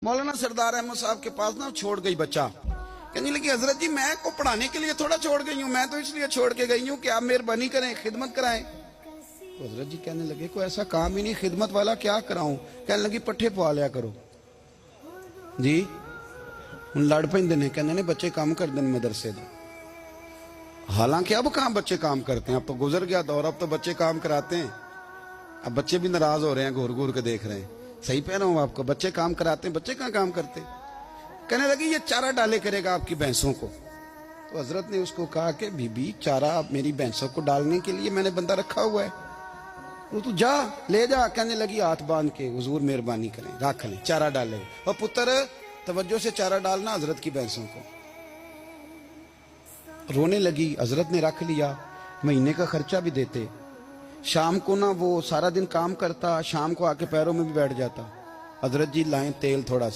मौलाना सरदार अहमद साहब के पास ना छोड़ गई बच्चा, कहने लगी हजरत जी मैं को पढ़ाने के लिए थोड़ा छोड़ गई हूँ, मैं तो इसलिए छोड़ के गई हूँ कि आप मेहरबानी करें, खिदमत कराएं। तो हजरत जी कहने लगे कोई ऐसा काम ही नहीं, खिदमत वाला क्या कराऊं। कहने लगी पट्ठे पवा लिया करो जी। हूं लड़ पेंदे ने, कहने ने बच्चे काम कर दें मदरसे दो। हालांकि अब कहाँ बच्चे काम करते हैं, अब तो गुजर गया दौर, अब तो बच्चे काम कराते हैं। अब बच्चे भी नाराज हो रहे हैं, घूर घूर के देख रहे हैं। सही पह रहा हूं आपको, बच्चे काम कराते हैं, बच्चे कहाँ काम करते। कहने लगी ये चारा डाले करेगा आपकी भैंसों को। तो हजरत ने उसको कहा कि बीबी चारा मेरी भैंसों को डालने के लिए मैंने बंदा रखा हुआ है, वो तू जा ले जा। कहने लगी हाथ बांध के हुजूर मेहरबानी करें रख ले चारा डाले। और पुत्र तवज्जो से चारा डालना हजरत की भैंसों को। रोने लगी। हजरत ने रख लिया, महीने का खर्चा भी देते। शाम को ना वो सारा दिन काम करता, शाम को आके पैरों में भी बैठ जाता। हजरत जी लाएं तेल थोड़ा सा।